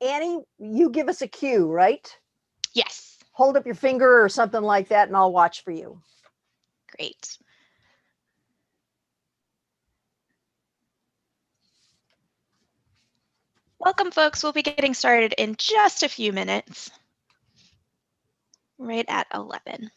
Annie, you give us a cue, right? Yes. Hold up your finger or something like that, and I'll watch for you. Great. Welcome, folks. We'll be getting started in just a few minutes, right at 11.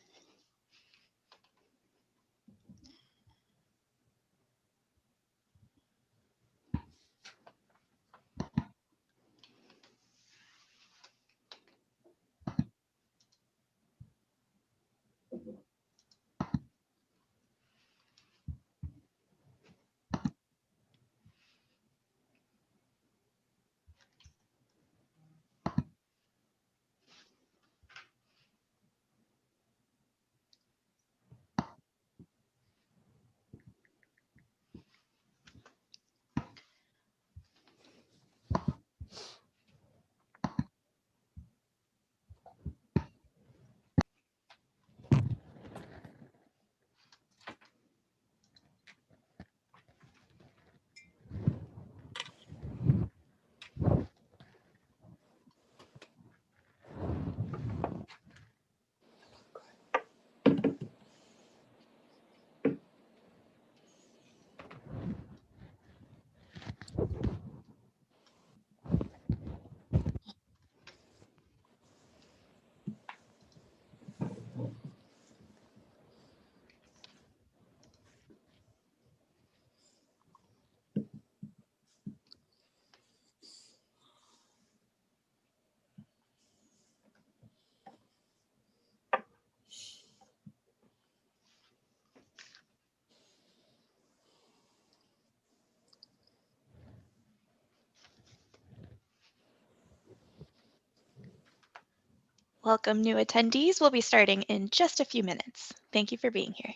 Welcome, new attendees. We'll be starting in just a few minutes. Thank you for being here.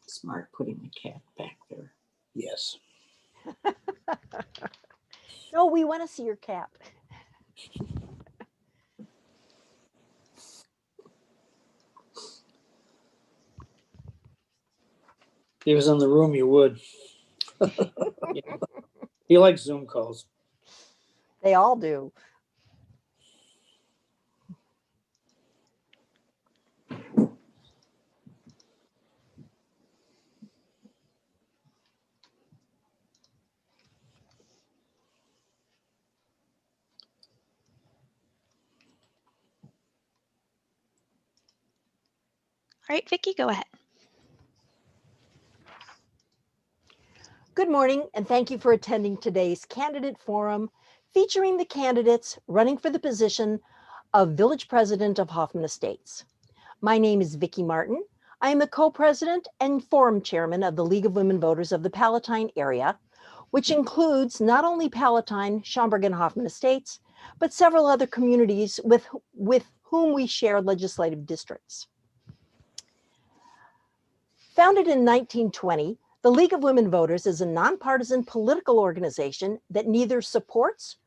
Smart putting the cat back there. Yes. No, we want to see your cap. If he was in the room, you would. Yeah. He likes Zoom calls. They all do. All right, Vicki, go ahead. Good morning, and thank you for attending today's candidate forum featuring the candidates running for the position of Village President of Hoffman Estates. My name is Vicki Martin. I am the co-president and forum chairman of the League of Women Voters of the Palatine area, which includes not only Palatine, Schaumburg, and Hoffman Estates, but several other communities with whom we share legislative districts. Founded in 1920, the League of Women Voters is a nonpartisan political organization that neither supports,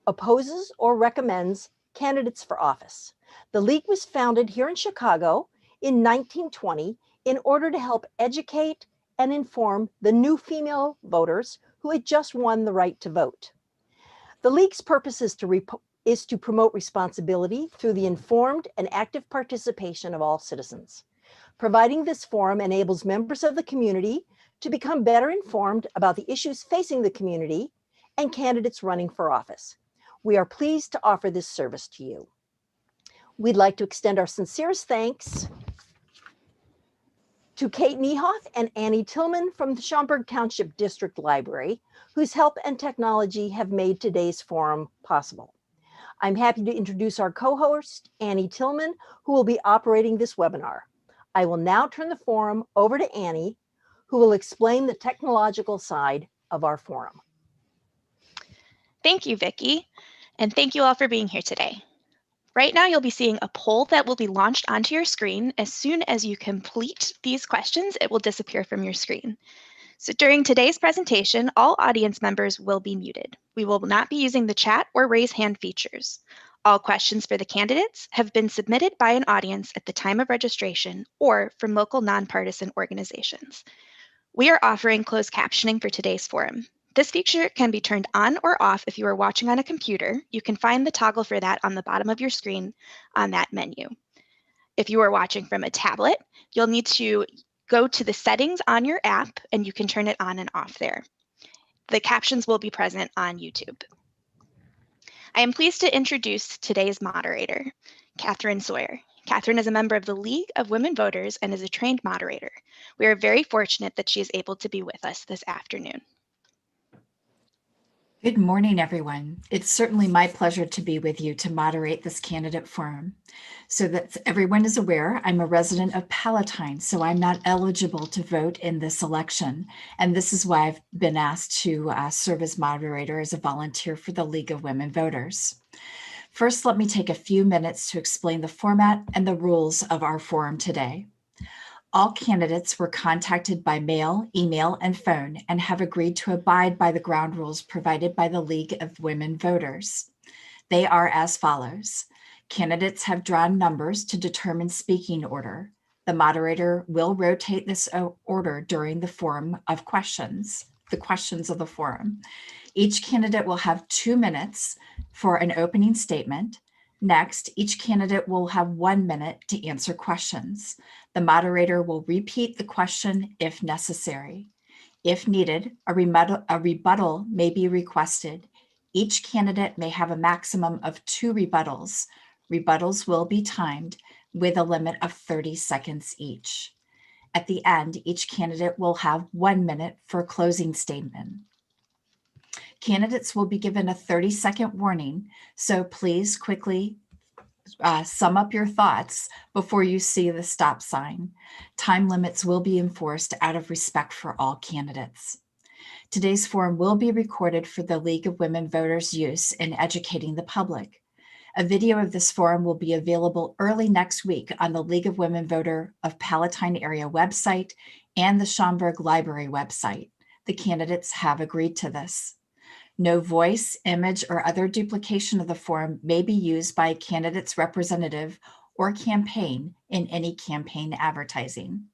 opposes, or recommends candidates for office. The League was founded here in Chicago in 1920 in order to help educate and inform the new female voters who had just won the right to vote. The League's purpose is to promote responsibility through the informed and active participation of all citizens. Providing this forum enables members of the community to become better informed about the issues facing the community and candidates running for office. We are pleased to offer this service to you. We'd like to extend our sincerest thanks To Kate Niehoff and Annie Tillman from the Schaumburg Township District Library, whose help and technology have made today's forum possible. I'm happy to introduce our co-host, Annie Tillman, who will be operating this webinar. I will now turn the forum over to Annie, who will explain the technological side of our forum. Thank you, Vicki, and thank you all for being here today. Right now, you'll be seeing a poll that will be launched onto your screen. As soon as you complete these questions, it will disappear from your screen. So during today's presentation, all audience members will be muted. We will not be using the chat or raise hand features. All questions for the candidates have been submitted by an audience at the time of registration or from local nonpartisan organizations. We are offering closed captioning for today's forum. This feature can be turned on or off if you are watching on a computer. You can find the toggle for that on the bottom of your screen on that menu. If you are watching from a tablet, you'll need to go to the settings on your app and you can turn it on and off there. The captions will be present on YouTube. I am pleased to introduce today's moderator, Katherine Sawyer. Katherine is a member of the League of Women Voters and is a trained moderator. We are very fortunate that she is able to be with us this afternoon. Good morning, everyone. It's certainly my pleasure to be with you to moderate this candidate forum. So that everyone is aware, I'm a resident of Palatine, so I'm not eligible to vote in this election. And this is why I've been asked to serve as moderator as a volunteer for the League of Women Voters. First, let me take a few minutes to explain the format and the rules of our forum today. All candidates were contacted by mail, email, and phone and have agreed to abide by the ground rules provided by the League of Women Voters. They are as follows. Candidates have drawn numbers to determine speaking order. The moderator will rotate this order during the forum of questions, the questions of the forum. Each candidate will have 2 minutes for an opening statement. Next, each candidate will have 1 minute to answer questions. The moderator will repeat the question if necessary. If needed, a rebuttal may be requested. Each candidate may have a maximum of 2 rebuttals. Rebuttals will be timed with a limit of 30 seconds each. At the end, each candidate will have 1 minute for a closing statement. Candidates will be given a 30-second warning, so please quickly sum up your thoughts before you see the stop sign. Time limits will be enforced out of respect for all candidates. Today's forum will be recorded for the League of Women Voters' use in educating the public. A video of this forum will be available early next week on the League of Women Voter of Palatine area website and the Schaumburg Library website. The candidates have agreed to this. No voice, image, or other duplication of the forum may be used by a candidate's representative or campaign in any campaign advertising.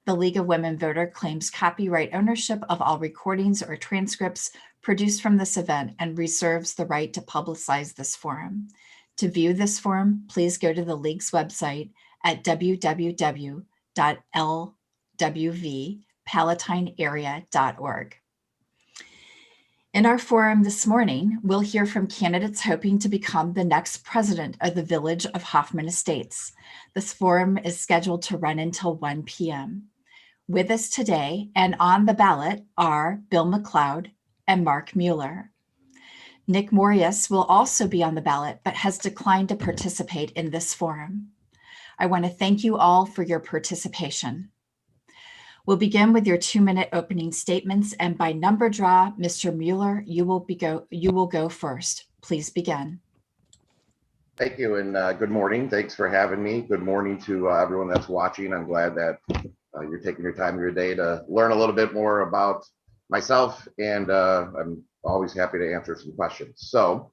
The League of Women Voter claims copyright ownership of all recordings or transcripts produced from this event and reserves the right to publicize this forum. To view this forum, please go to the League's website at www.lwvpalatinearea.org. In our forum this morning, we'll hear from candidates hoping to become the next president of the Village of Hoffman Estates. This forum is scheduled to run until 1 p.m. With us today and on the ballot are Bill McLeod and Mark Mueller. Nick Waryas will also be on the ballot, but has declined to participate in this forum. I want to thank you all for your participation. We'll begin with your 2-minute opening statements, and by number draw, Mr. Mueller, you will go first. Please begin. Thank you, and good morning. Thanks for having me. Good morning to everyone that's watching. I'm glad that you're taking your time of your day to learn a little bit more about myself, and I'm always happy to answer some questions. So,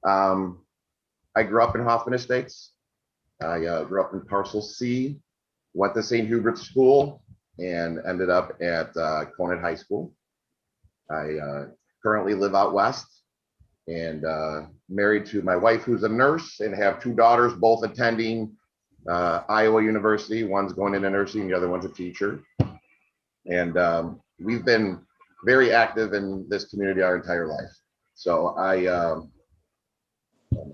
I grew up in Hoffman Estates. I grew up in Parcel C, went to St. Hubert's School, and ended up at Conant High School. I currently live out west and married to my wife, who's a nurse, and have 2 daughters, both attending Iowa University. One's going into nursing, the other one's a teacher. And we've been very active in this community our entire life. So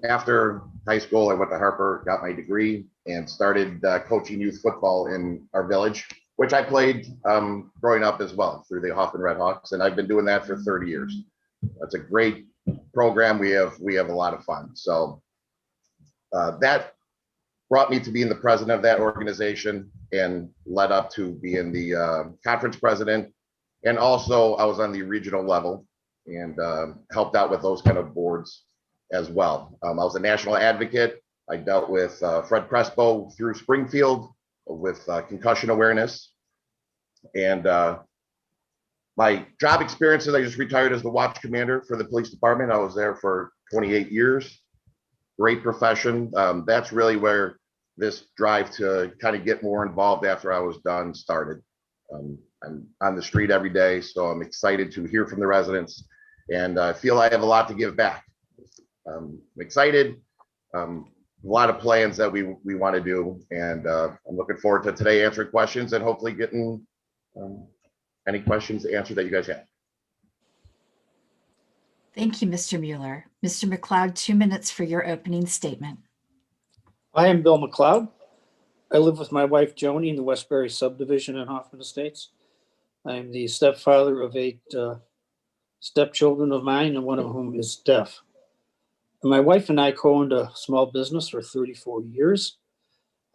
after high school, I went to Harper, got my degree, and started coaching youth football in our village. which I played growing up as well through the Hoffman Red Hawks, and I've been doing that for 30 years. That's a great program. We have a lot of fun. So that brought me to being the president of that organization and led up to being the conference president. And also I was on the regional level and helped out with those kind of boards as well. I was a national advocate. I dealt with Fred Crespo through Springfield with concussion awareness. And my job experiences, I just retired as the watch commander for the police department. I was there for 28 years. Great profession. That's really where this drive to kind of get more involved after I was done started. I'm on the street every day, so I'm excited to hear from the residents, and I feel I have a lot to give back. I'm excited. A lot of plans that we want to do, and I'm looking forward to today answering questions and hopefully getting any questions answered that you guys have. Thank you, Mr. Mueller. Mr. McLeod, 2 minutes for your opening statement. I am Bill McLeod. I live with my wife Joni in the Westbury subdivision in Hoffman Estates. I am the stepfather of 8 stepchildren of mine, and one of whom is deaf. And my wife and I co-owned a small business for 34 years.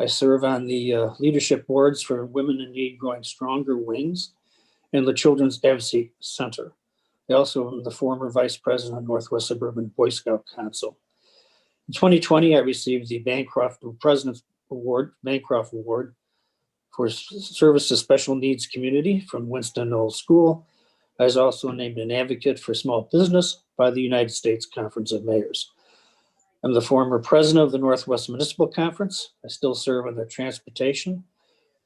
I serve on the leadership boards for Women in Need Growing Stronger Wings and the Children's Advocacy Center. I also am the former vice president of Northwest Suburban Boy Scout Council. In 2020, I received the President's Award, Bancroft Award for service to special needs community from Winston Knowles School. I was also named an advocate for small business by the United States Conference of Mayors. I'm the former president of the Northwest Municipal Conference. I still serve on the transportation,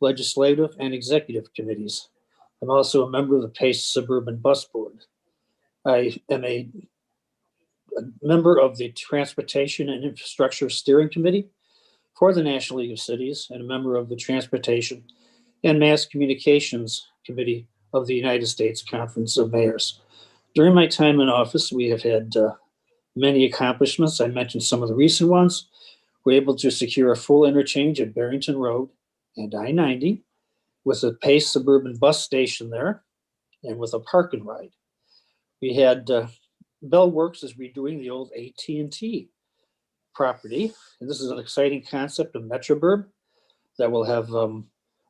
legislative, and executive committees. I'm also a member of the PACE Suburban Bus Board. I am a member of the Transportation and Infrastructure Steering Committee for the National League of Cities and a member of the Transportation and Mass Communications Committee of the United States Conference of Mayors. During my time in office, we have had many accomplishments. I mentioned some of the recent ones. We're able to secure a full interchange at Barrington Road and I-90 with a PACE suburban bus station there and with a park and ride. We had Bell Works is redoing the old AT&T property. And this is an exciting concept of Metroburb that will have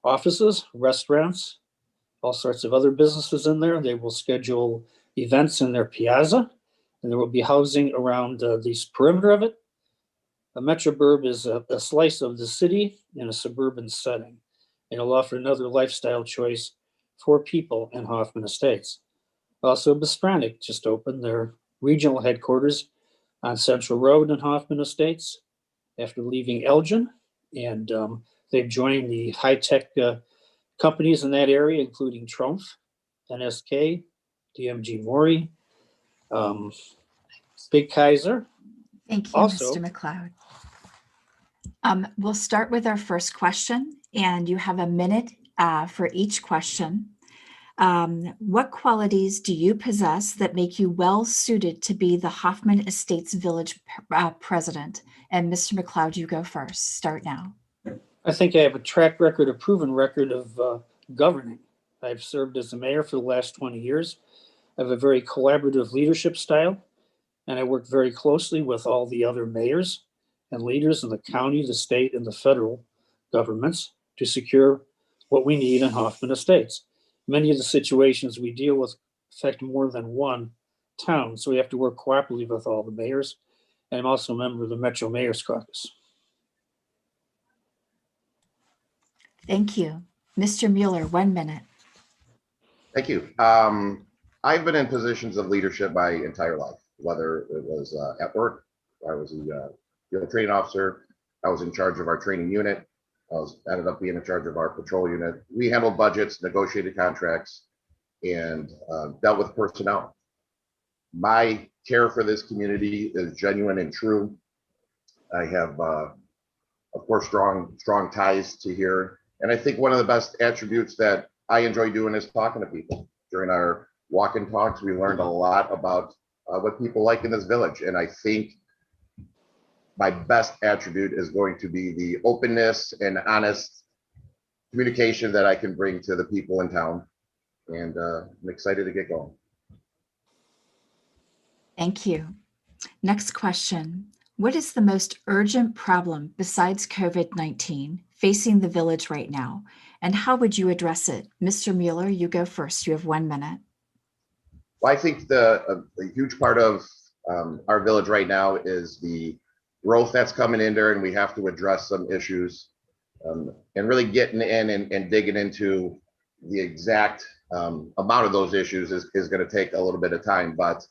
offices, restaurants, all sorts of other businesses in there. They will schedule events in their piazza, and there will be housing around the perimeter of it. A Metroburb is a slice of the city in a suburban setting, and it'll offer another lifestyle choice for people in Hoffman Estates. Also, Bistronic just opened their regional headquarters on Central Road in Hoffman Estates after leaving Elgin, and they've joined the high-tech companies in that area, including Trumpf, NSK, DMG Mori, Big Kaiser. Thank you, Also, Mr. McLeod. We'll start with our first question, and you have a minute for each question. What qualities do you possess that make you well suited to be the Hoffman Estates Village president? And Mr. McLeod, you go first. Start now. I think I have a track record, a proven record of governing. I've served as the mayor for the last 20 years. I have a very collaborative leadership style, and I work very closely with all the other mayors and leaders in the county, the state, and the federal governments to secure what we need in Hoffman Estates. Many of the situations we deal with affect more than one town, so we have to work cooperatively with all the mayors. And I'm also a member of the Metro Mayor's Caucus. Thank you. Mr. Mueller, 1 minute. Thank you. I've been in positions of leadership my entire life, whether it was at work. I was a field training officer. I was in charge of our training unit. Ended up being in charge of our patrol unit. We handled budgets, negotiated contracts, and dealt with personnel. My care for this community is genuine and true. I have, of course, strong ties to here. And I think one of the best attributes that I enjoy doing is talking to people. During our walk-in talks, we learned a lot about what people like in this village. And I think my best attribute is going to be the openness and honest communication that I can bring to the people in town. And I'm excited to get going. Thank you. Next question. What is the most urgent problem besides COVID-19 facing the village right now? And how would you address it? Mr. Mueller, you go first. You have 1 minute. Well, I think a huge part of our village right now is the growth that's coming in there, and we have to address some issues and really getting in and digging into the exact amount of those issues is going to take a little bit of time. But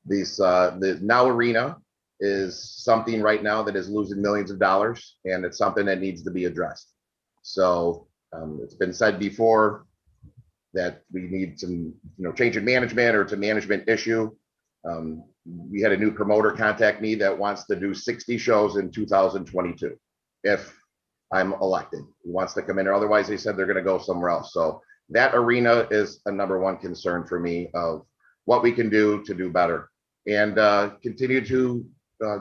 the Now Arena is something right now that is losing millions of dollars, and it's something that needs to be addressed. So it's been said before that we need some, change in management, or it's a management issue. We had a new promoter contact me that wants to do 60 shows in 2022 if I'm elected. He wants to come in there. Otherwise, they said they're going to go somewhere else. So that arena is a #1 concern for me of what we can do to do better and continue to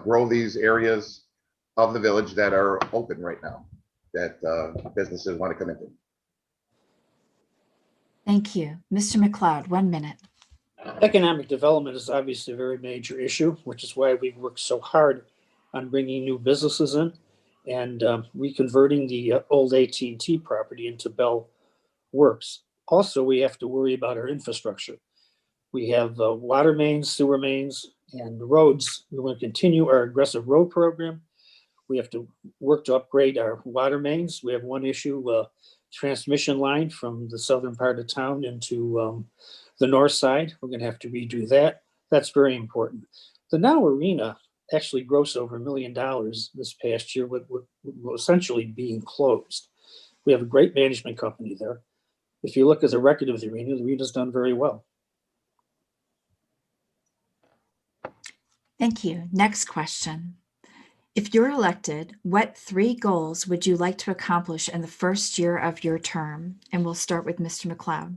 grow these areas of the village that are open right now that businesses want to come into. Thank you. Mr. McLeod, 1 minute. Economic development is obviously a very major issue, which is why we've worked so hard on bringing new businesses in and reconverting the old AT&T property into Bell Works. Also, we have to worry about our infrastructure. We have water mains, sewer mains, and roads. We want to continue our aggressive road program. We have to work to upgrade our water mains. We have one issue, transmission line from the southern part of town into the north side. We're going to have to redo that. That's very important. The Now Arena actually grossed over $1 million this past year with essentially being closed. We have a great management company there. If you look at the record of the arena's done very well. Thank you. Next question. If you're elected, what 3 goals would you like to accomplish in the first year of your term? And we'll start with Mr. McLeod.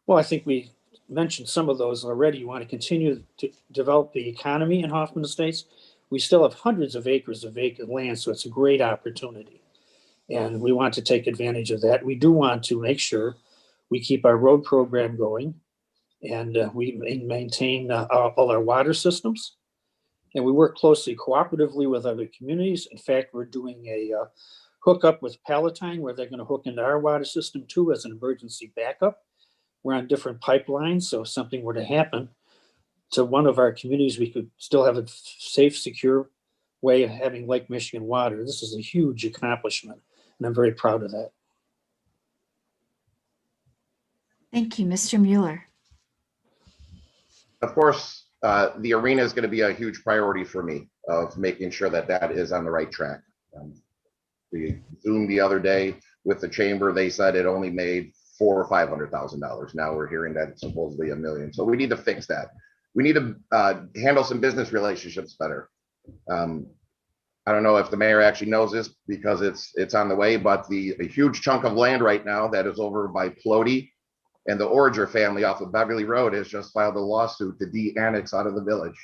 Well, I think we mentioned some of those already. You want to continue to develop the economy in Hoffman Estates. We still have hundreds of acres of vacant land, so it's a great opportunity. And we want to take advantage of that. We do want to make sure we keep our road program going, and we maintain all our water systems. And we work closely cooperatively with other communities. In fact, we're doing a hookup with Palatine where they're going to hook into our water system too as an emergency backup. We're on different pipelines, so if something were to happen to one of our communities, we could still have a safe, secure way of having Lake Michigan water. This is a huge accomplishment, and I'm very proud of that. Thank you, Mr. Mueller. Of course, the arena is going to be a huge priority for me of making sure that that is on the right track. We Zoomed the other day with the chamber. They said it only made $400,000 or $500,000. Now we're hearing that it's supposedly $1 million. So we need to fix that. We need to handle some business relationships better. I don't know if the mayor actually knows this because it's on the way, but a huge chunk of land right now that is over by Plody and the Oranger family off of Beverly Road has just filed a lawsuit to de-annex out of the village.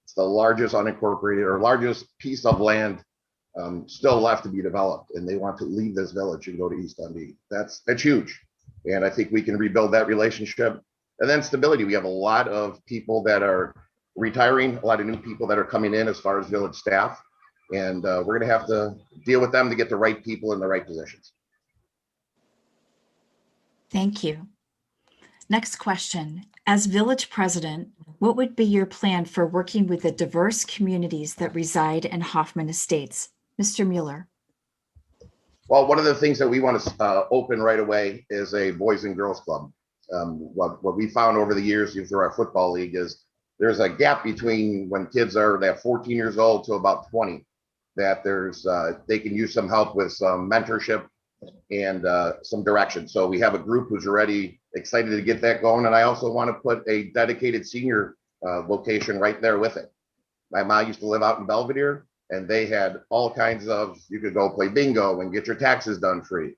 It's the largest unincorporated or largest piece of land still left to be developed, and they want to leave this village and go to East Dundee. That's huge, and I think we can rebuild that relationship. And then stability. We have a lot of people that are retiring, a lot of new people that are coming in as far as village staff, and we're going to have to deal with them to get the right people in the right positions. Thank you. Next question. As village president, what would be your plan for working with the diverse communities that reside in Hoffman Estates? Mr. Mueller. Well, one of the things that we want to open right away is a Boys and Girls Club. What we found over the years through our football league is there's a gap between when kids are that 14 years old to about 20, that they can use some help with some mentorship and some direction. So we have a group who's already excited to get that going. And I also want to put a dedicated senior location right there with it. My mom used to live out in Belvedere, and they had all kinds of, you could go play bingo and get your taxes done free.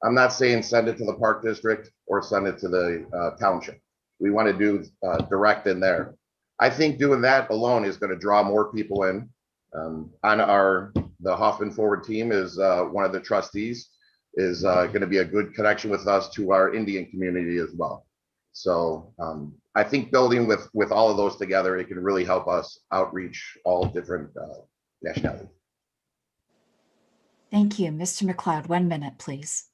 I'm not saying send it to the park district or send it to the township. We want to do direct in there. I think doing that alone is going to draw more people in. On the Hoffman Forward team is one of the trustees. is going to be a good connection with us to our Indian community as well. So I think building with all of those together, it can really help us outreach all different nationalities. Thank you. Mr. McLeod, 1 minute, please.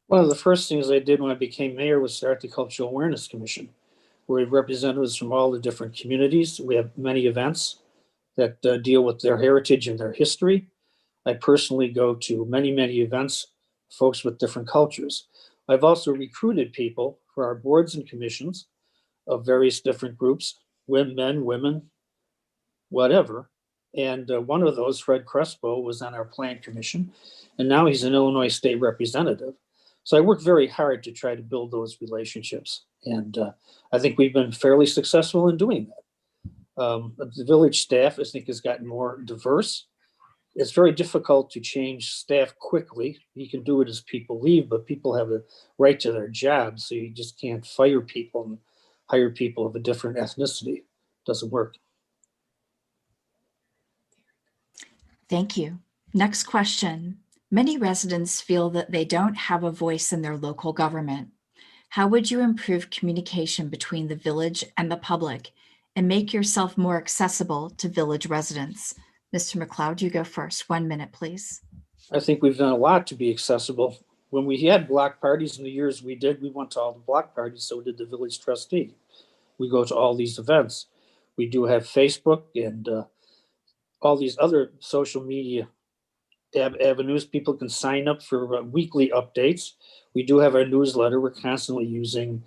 One of the first things I did when I became mayor was start the Cultural Awareness Commission, where we have representatives from all the different communities. We have many events that deal with their heritage and their history. I personally go to many, many events, folks with different cultures. I've also recruited people for our boards and commissions of various different groups, men, women, whatever. And one of those, Fred Crespo, was on our Plan Commission, and now he's an Illinois state representative. So I work very hard to try to build those relationships. And I think we've been fairly successful in doing that. The village staff, I think, has gotten more diverse. It's very difficult to change staff quickly. You can do it as people leave, but people have a right to their jobs. So you just can't fire people and hire people of a different ethnicity. It doesn't work. Thank you. Next question. Many residents feel that they don't have a voice in their local government. How would you improve communication between the village and the public and make yourself more accessible to village residents? Mr. McLeod, you go first. 1 minute, please. I think we've done a lot to be accessible. When we had block parties in the years we did, we went to all the block parties, so did the village trustee. We go to all these events. We do have Facebook and all these other social media avenues. People can sign up for weekly updates. We do have our newsletter. We're constantly using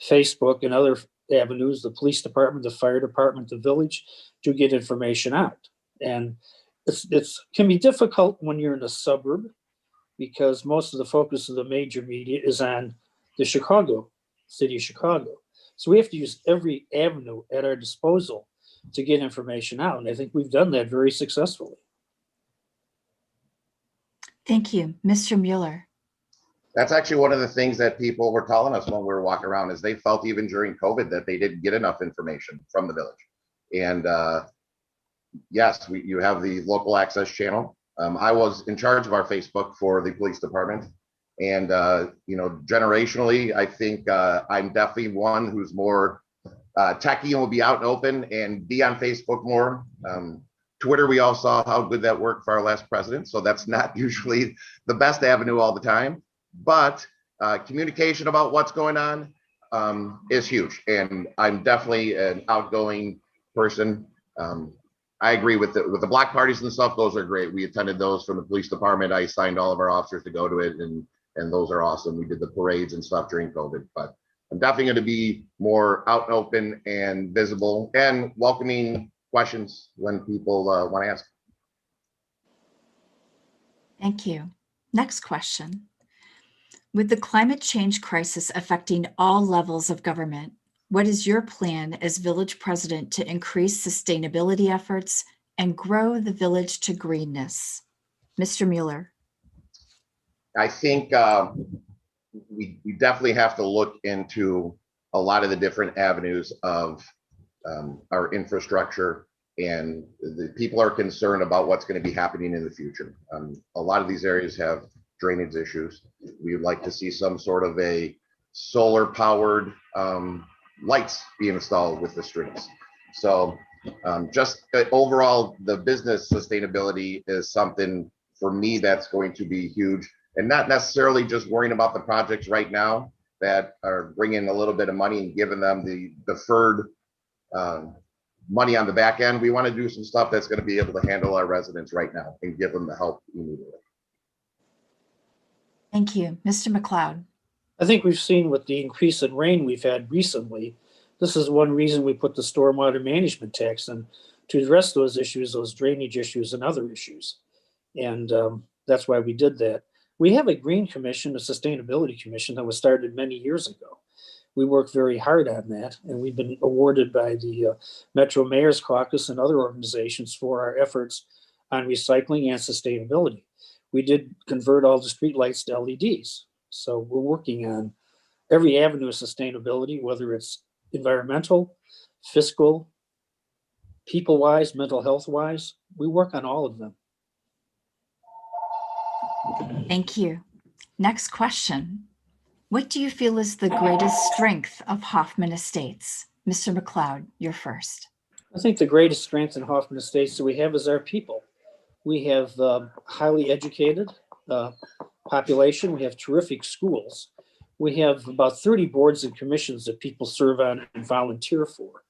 Facebook and other avenues, the police department, the fire department, the village, to get information out. And it can be difficult when you're in a suburb because most of the focus of the major media is on the city of Chicago. So we have to use every avenue at our disposal to get information out. And I think we've done that very successfully. Thank you. Mr. Mueller. That's actually one of the things that people were telling us when we were walking around is they felt even during COVID that they didn't get enough information from the village. And yes, you have the local access channel. I was in charge of our Facebook for the police department. And, generationally, I think I'm definitely one who's more techie and will be out and open and be on Facebook more. Twitter, we all saw how good that worked for our last president. So that's not usually the best avenue all the time. But communication about what's going on is huge. And I'm definitely an outgoing person. I agree with the block parties and stuff. Those are great. We attended those from the police department. I signed all of our officers to go to it. And those are awesome. We did the parades and stuff during COVID. But I'm definitely going to be more out and open and visible and welcoming questions when people want to ask. Thank you. Next question. With the climate change crisis affecting all levels of government, what is your plan as village president to increase sustainability efforts and grow the village to greenness? Mr. Mueller. I think we definitely have to look into a lot of the different avenues of our infrastructure, and the people are concerned about what's going to be happening in the future. A lot of these areas have drainage issues. We would like to see some sort of a solar powered lights be installed with the streets. So just overall, the business sustainability is something for me that's going to be huge, and not necessarily just worrying about the projects right now that are bringing a little bit of money and giving them the deferred money on the back end. We want to do some stuff that's going to be able to handle our residents right now and give them the help immediately. Thank you. Mr. McLeod. I think we've seen with the increase in rain we've had recently, this is one reason we put the stormwater management tax in, to address those issues, those drainage issues and other issues. And that's why we did that. We have a green commission, a sustainability commission that was started many years ago. We work very hard on that, and we've been awarded by the Metro Mayor's Caucus and other organizations for our efforts on recycling and sustainability. We did convert all the streetlights to LEDs. So we're working on every avenue of sustainability, whether it's environmental, fiscal, people-wise, mental health-wise. We work on all of them. Thank you. Next question. What do you feel is the greatest strength of Hoffman Estates? Mr. McLeod, you're first. I think the greatest strength in Hoffman Estates that we have is our people. We have highly educated population. We have terrific schools. We have about 30 boards and commissions that people serve on and volunteer for.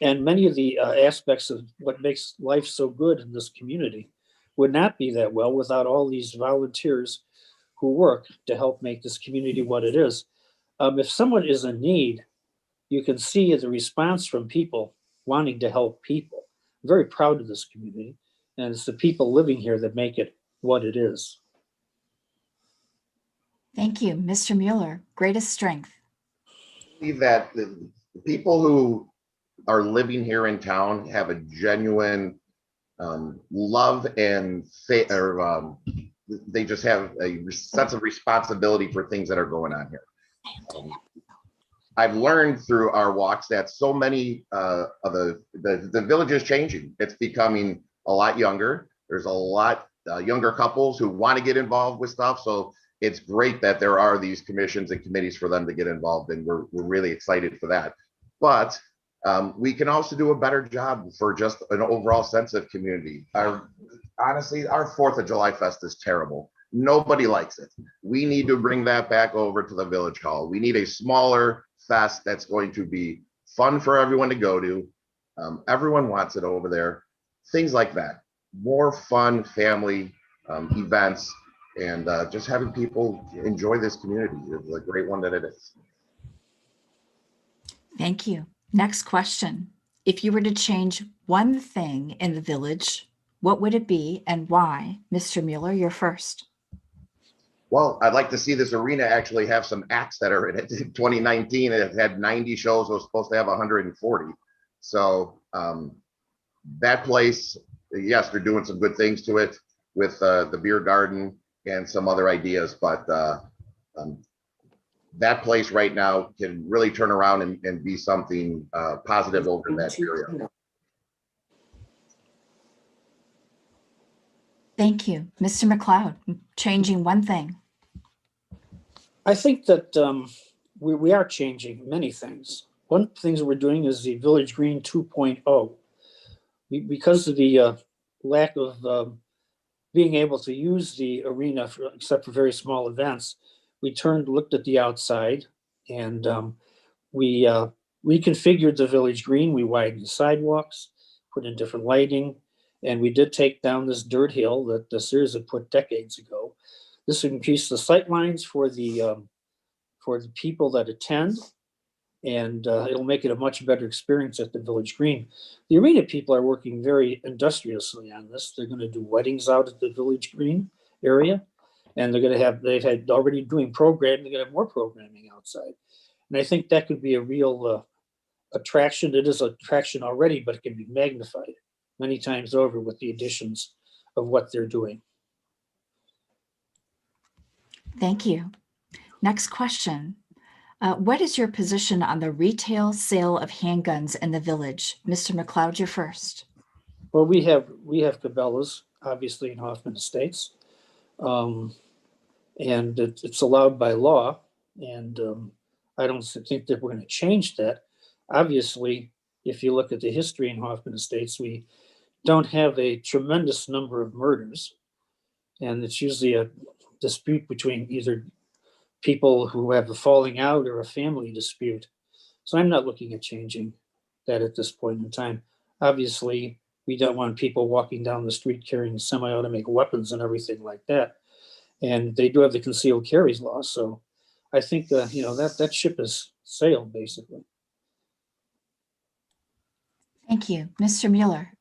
And many of the aspects of what makes life so good in this community would not be that well without all these volunteers who work to help make this community what it is. If someone is in need, you can see the response from people wanting to help people. I'm very proud of this community, and it's the people living here that make it what it is. Thank you. Mr. Mueller, greatest strength. I believe that the people who are living here in town have a genuine love and they just have a sense of responsibility for things that are going on here. I've learned through our walks that so many of the village is changing. It's becoming a lot younger. There's a lot younger couples who want to get involved with stuff. So it's great that there are these commissions and committees for them to get involved in. We're really excited for that. But we can also do a better job for just an overall sense of community. Honestly, our 4th of July Fest is terrible. Nobody likes it. We need to bring that back over to the Village Hall. We need a smaller fest that's going to be fun for everyone to go to. Everyone wants it over there. Things like that. More fun family events and just having people enjoy this community is a great one that it is. Thank you. Next question. If you were to change one thing in the village, what would it be and why? Mr. Mueller, you're first. Well, I'd like to see this arena actually have some acts that are in it. In 2019, it had 90 shows. It was supposed to have 140. So that place, yes, they're doing some good things to it with the beer garden and some other ideas, but that place right now can really turn around and be something positive over in that area. Thank you. Mr. McLeod, changing one thing. I think that we are changing many things. One of the things we're doing is the Village Green 2.0. Because of the lack of being able to use the arena except for very small events, we looked at the outside, and we reconfigured the Village Green. We widened the sidewalks, put in different lighting, and we did take down this dirt hill that the Sears had put decades ago. This would increase the sight lines for the people that attend, and it'll make it a much better experience at the Village Green. The arena people are working very industriously on this. They're going to do weddings out at the Village Green area, and they've had already doing programming. They're going to have more programming outside, and I think that could be a real attraction. It is an attraction already, but it can be magnified many times over with the additions of what they're doing. Thank you. Next question. What is your position on the retail sale of handguns in the village? Mr. McLeod, you're first. Well, we have Cabela's, obviously, in Hoffman Estates. And it's allowed by law. And I don't think that we're going to change that. Obviously, if you look at the history in Hoffman Estates, we don't have a tremendous number of murders. And it's usually a dispute between either people who have a falling out or a family dispute. So I'm not looking at changing that at this point in time. Obviously, we don't want people walking down the street carrying semi-automatic weapons and everything like that. And they do have the concealed carries law. So I think that ship has sailed, basically. Thank you. Mr. Mueller.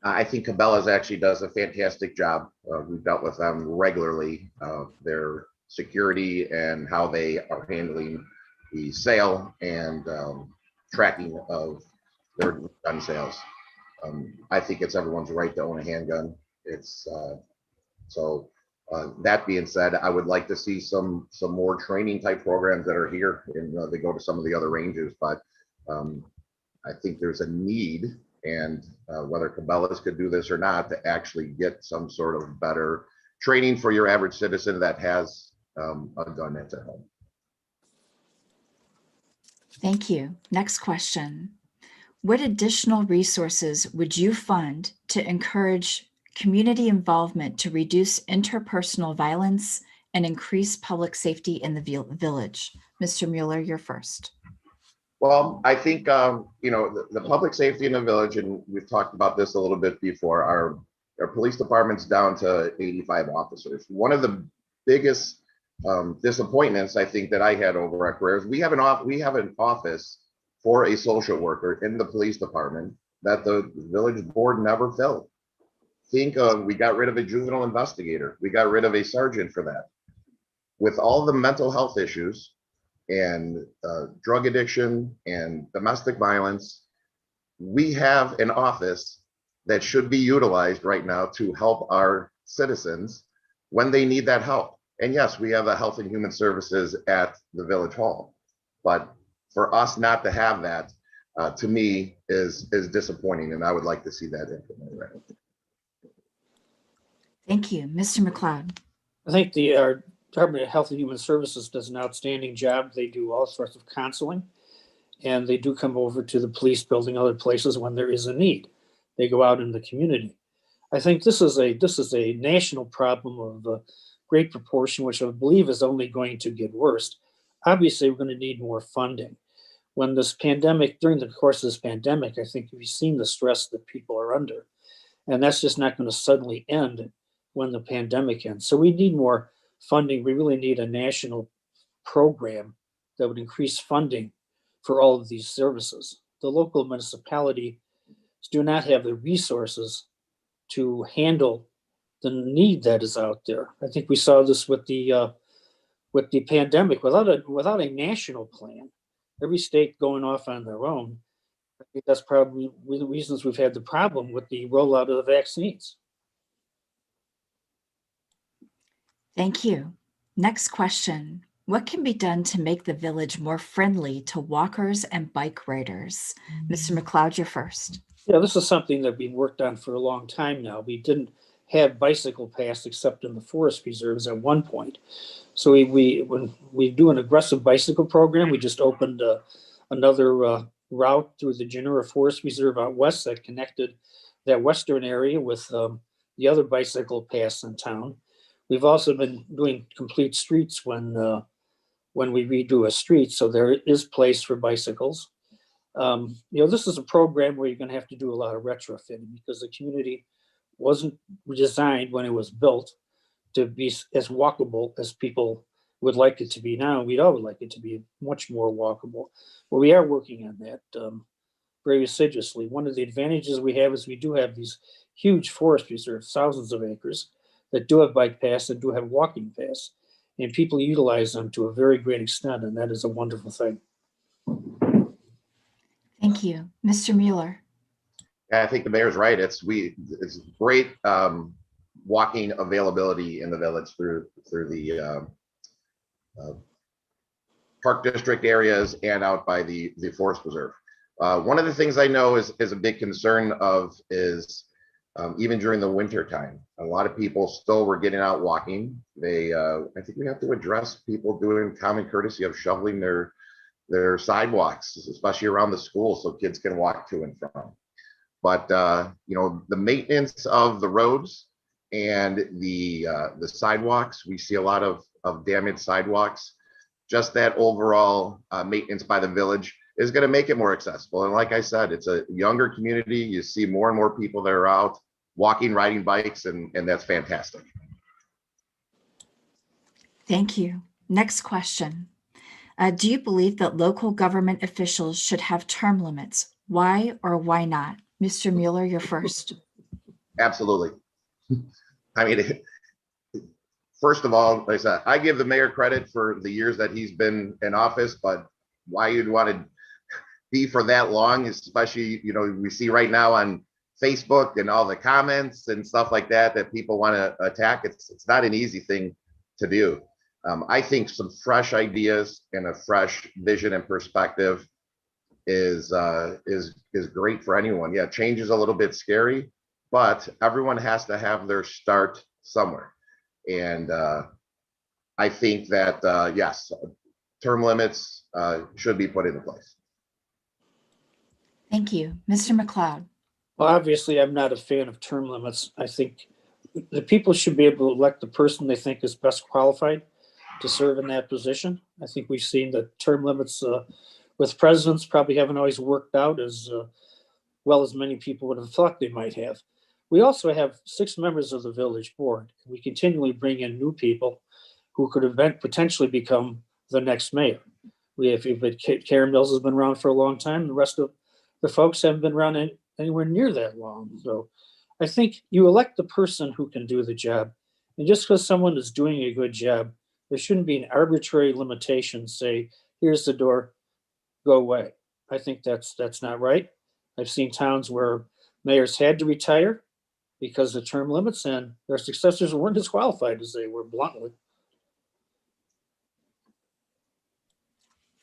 I think Cabela's actually does a fantastic job. We've dealt with them regularly. Their security and how they are handling the sale and tracking of their gun sales. I think it's everyone's right to own a handgun. That being said, I would like to see some more training type programs that are here, and they go to some of the other ranges. But I think there's a need, and whether Cabela's could do this or not, to actually get some sort of better training for your average citizen that has a gun at their home. Thank you. Next question. What additional resources would you fund to encourage community involvement to reduce interpersonal violence and increase public safety in the village? Mr. Mueller, you're first. Well, I think, the public safety in the village, and we've talked about this a little bit before, our police department's down to 85 officers. One of the biggest disappointments I think that I had over our careers, we have an office for a social worker in the police department that the village board never filled. We got rid of a juvenile investigator. We got rid of a sergeant for that. With all the mental health issues and drug addiction and domestic violence, we have an office that should be utilized right now to help our citizens when they need that help. And yes, we have a health and human services at the village hall, but for us not to have that, to me, is disappointing, and I would like to see that implemented. Right. Thank you. Mr. McLeod. I think our Department of Health and Human Services does an outstanding job. They do all sorts of counseling, and they do come over to the police building, other places when there is a need. They go out in the community. I think this is a national problem of a great proportion, which I believe is only going to get worse. Obviously, we're going to need more funding. When this pandemic, during the course of this pandemic, I think we've seen the stress that people are under, and that's just not going to suddenly end when the pandemic ends. So we need more funding. We really need a national program that would increase funding for all of these services. The local municipalities do not have the resources to handle the need that is out there. I think we saw this with the pandemic. Without a national plan, every state going off on their own, I think that's probably one of the reasons we've had the problem with the rollout of the vaccines. Thank you. Next question. What can be done to make the village more friendly to walkers and bike riders? Mr. McLeod, you're first. Yeah, this is something that we've worked on for a long time now. We didn't have bicycle paths except in the forest reserves at one point. So when we do an aggressive bicycle program, we just opened another route through the Genera Forest Reserve out west that connected that western area with the other bicycle paths in town. We've also been doing complete streets when we redo a street, so there is place for bicycles. This is a program where you're going to have to do a lot of retrofitting because the community wasn't designed when it was built to be as walkable as people would like it to be now. We'd all like it to be much more walkable. But we are working on that very assiduously. One of the advantages we have is we do have these huge forest reserves, thousands of acres, that do have bike paths and do have walking paths. And people utilize them to a very great extent, and that is a wonderful thing. Thank you. Mr. Mueller. I think the mayor's right. It's great walking availability in the village through the park district areas and out by the forest preserve. One of the things I know is a big concern is even during the winter time, a lot of people still were getting out walking. I think we have to address people doing common courtesy of shoveling their sidewalks, especially around the school, so kids can walk to and from. But the maintenance of the roads and the sidewalks, we see a lot of damaged sidewalks. Just that overall maintenance by the village is going to make it more accessible. And like I said, it's a younger community. You see more and more people that are out walking, riding bikes, and that's fantastic. Thank you. Next question. Do you believe that local government officials should have term limits? Why or why not? Mr. Mueller, you're first. Absolutely. I mean, first of all, like I said, I give the mayor credit for the years that he's been in office, but why you'd want to be for that long, especially, we see right now on Facebook and all the comments and stuff like that people want to attack. It's not an easy thing to do. I think some fresh ideas and a fresh vision and perspective is great for anyone. Yeah, change is a little bit scary, but everyone has to have their start somewhere. And I think that, yes, term limits should be put into place. Thank you. Mr. McLeod. Well, obviously, I'm not a fan of term limits. I think the people should be able to elect the person they think is best qualified to serve in that position. I think we've seen that term limits with presidents probably haven't always worked out as well as many people would have thought they might have. We also have 6 members of the village board. We continually bring in new people who could potentially become the next mayor. Karen Mills has been around for a long time. The rest of the folks haven't been around anywhere near that long. So I think you elect the person who can do the job. And just because someone is doing a good job, there shouldn't be an arbitrary limitation, say, here's the door, go away. I think that's not right. I've seen towns where mayors had to retire because of term limits and their successors weren't as qualified as they were, bluntly.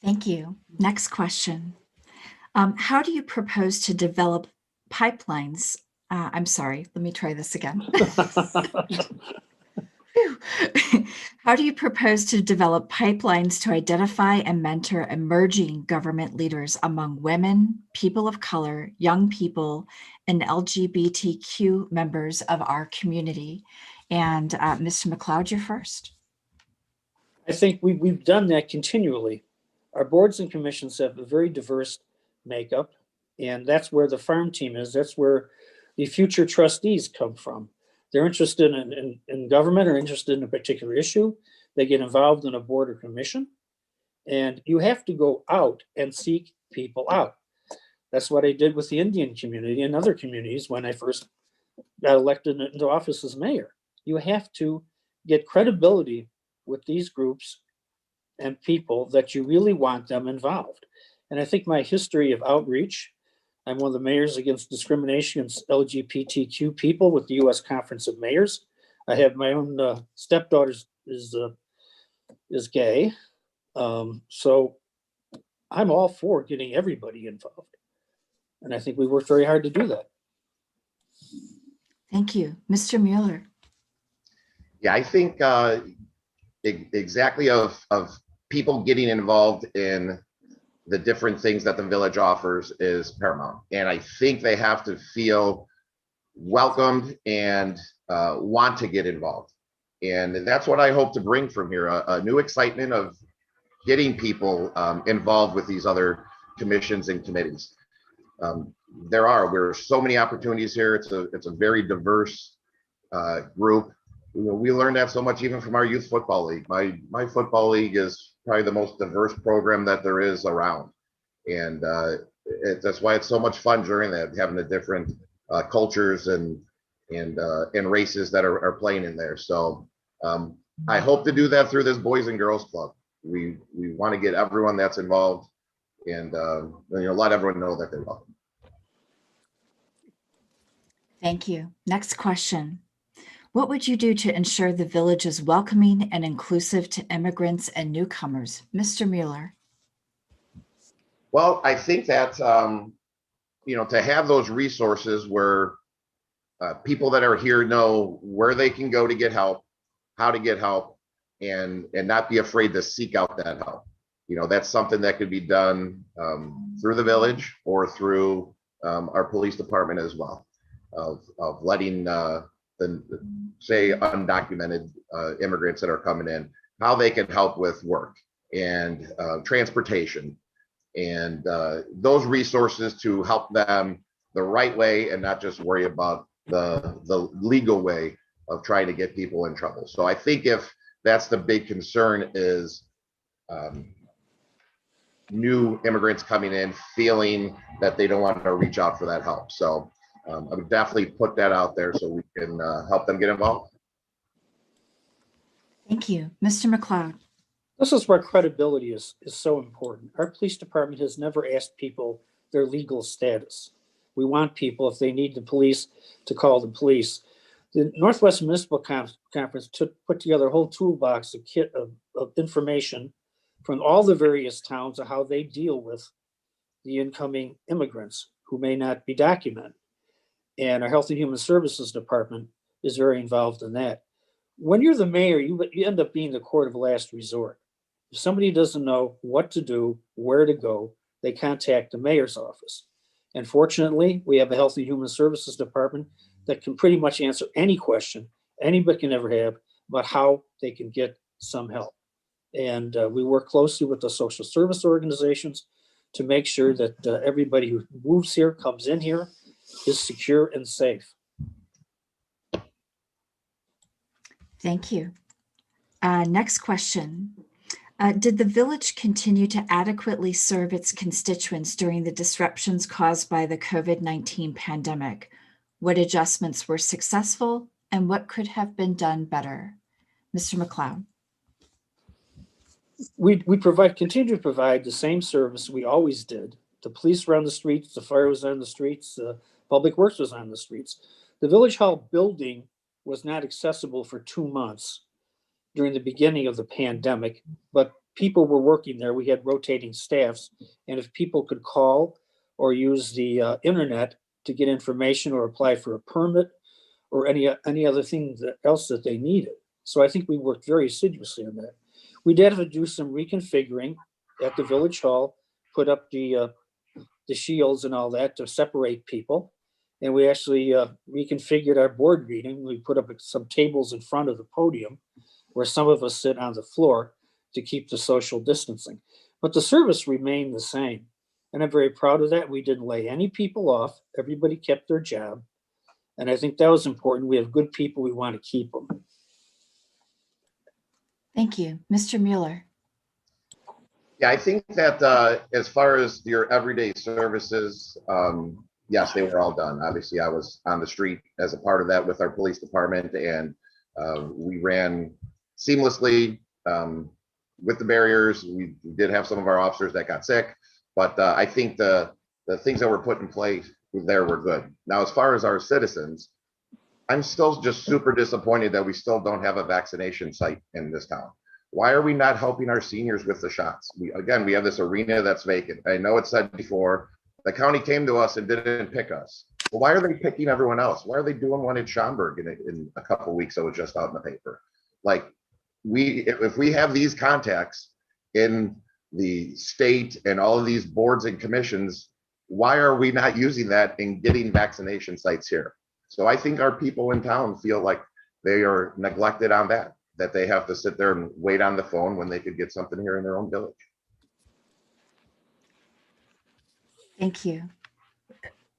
Thank you. Next question. How do you propose to develop pipelines? I'm sorry, let me try this again. How do you propose to develop pipelines to identify and mentor emerging government leaders among women, people of color, young people, and LGBTQ members of our community? And Mr. McLeod, you're first. I think we've done that continually. Our boards and commissions have a very diverse makeup, and that's where the farm team is. That's where the future trustees come from. They're interested in government or interested in a particular issue. They get involved in a board or commission, and you have to go out and seek people out. That's what I did with the Indian community and other communities when I first got elected into office as mayor. You have to get credibility with these groups and people that you really want them involved. And I think my history of outreach, I'm one of the mayors against discrimination against LGBTQ people with the U.S. Conference of Mayors. I have my own stepdaughter is gay. So I'm all for getting everybody involved. And I think we worked very hard to do that. Thank you. Mr. Mueller. Yeah, I think exactly of people getting involved in the different things that the village offers is paramount. And I think they have to feel welcomed and want to get involved. And that's what I hope to bring from here, a new excitement of getting people involved with these other commissions and committees. There are so many opportunities here. It's a very diverse group. We learned that so much even from our youth football league. My football league is probably the most diverse program that there is around. And that's why it's so much fun during that, having the different cultures and races that are playing in there. So I hope to do that through this Boys and Girls Club. We want to get everyone that's involved and let everyone know that they're welcome. Thank you. Next question. What would you do to ensure the village is welcoming and inclusive to immigrants and newcomers? Mr. Mueller. Well, I think that, to have those resources where people that are here know where they can go to get help, how to get help, and not be afraid to seek out that help. That's something that could be done through the village or through our police department as well, of letting the say undocumented immigrants that are coming in, how they can help with work and transportation and those resources to help them the right way and not just worry about the legal way of trying to get people in trouble. So I think if that's the big concern is new immigrants coming in feeling that they don't want to reach out for that help. So I would definitely put that out there so we can help them get involved. Thank you. Mr. McLeod. This is where credibility is so important. Our police department has never asked people their legal status. We want people, if they need the police, to call the police. The Northwest Municipal Conference put together a whole toolbox, a kit of information from all the various towns of how they deal with the incoming immigrants who may not be documented. And our Health and Human Services Department is very involved in that. when you're the mayor, you end up being the court of last resort. If somebody doesn't know what to do, where to go, they contact the mayor's office. And fortunately, we have a Health and Human Services department that can pretty much answer any question anybody can ever have about how they can get some help. And we work closely with the social service organizations to make sure that everybody who moves here, comes in here, is secure and safe. Thank you. Next question. Did the village continue to adequately serve its constituents during the disruptions caused by the COVID-19 pandemic? What adjustments were successful and what could have been done better? Mr. McLeod. We continue to provide the same service we always did. The police were on the streets, the fire was on the streets, public works was on the streets. The village hall building was not accessible for 2 months during the beginning of the pandemic, but people were working there. We had rotating staffs, and if people could call or use the internet to get information or apply for a permit or any other thing else that they needed. So I think we worked very assiduously on that. We did have to do some reconfiguring at the village hall, put up the shields and all that to separate people. And we actually reconfigured our board meeting. We put up some tables in front of the podium where some of us sit on the floor to keep the social distancing. But the service remained the same. And I'm very proud of that. We didn't lay any people off. Everybody kept their job. And I think that was important. We have good people. We want to keep them. Thank you. Mr. Mueller. Yeah, I think that as far as your everyday services, yes, they were all done. Obviously, I was on the street as a part of that with our police department, and we ran seamlessly with the barriers. We did have some of our officers that got sick, but I think the things that were put in place there were good. Now, as far as our citizens, I'm still just super disappointed that we still don't have a vaccination site in this town. Why are we not helping our seniors with the shots? We have this arena that's vacant. I know it's said before, the county came to us and didn't pick us. Well, why are they picking everyone else? Why are they doing one in Schaumburg in a couple of weeks that was just out in the paper? Like, if we have these contacts in the state and all of these boards and commissions, why are we not using that in getting vaccination sites here? So I think our people in town feel like they are neglected on that they have to sit there and wait on the phone when they could get something here in their own village. Thank you.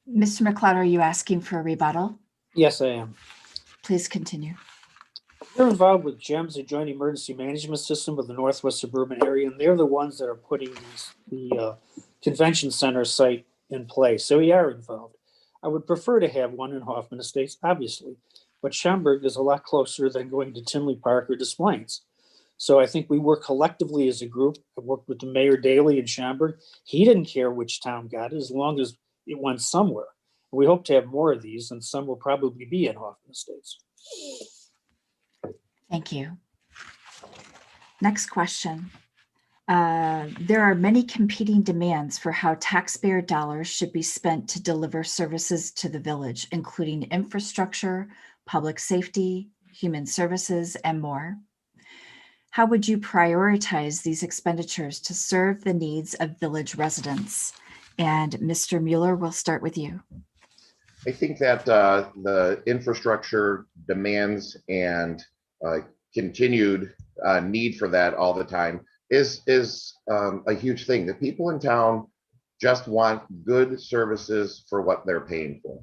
Mr. McLeod, are you asking for a rebuttal? Yes, I am. Please continue. They're involved with GEMS, the Joint Emergency Management System of the Northwest Suburban Area, and they're the ones that are putting the convention center site in place. So we are involved. I would prefer to have one in Hoffman Estates, obviously, but Schaumburg is a lot closer than going to Tinley Park or Des Plaines. So I think we work collectively as a group. I worked with the mayor daily in Schaumburg. He didn't care which town got it as long as it went somewhere. We hope to have more of these, and some will probably be in Hoffman Estates. Thank you. Next question. There are many competing demands for how taxpayer dollars should be spent to deliver services to the village, including infrastructure, public safety, human services, and more. How would you prioritize these expenditures to serve the needs of village residents? And Mr. Mueller, we'll start with you. I think that the infrastructure demands and continued need for that all the time is a huge thing. The people in town just want good services for what they're paying for.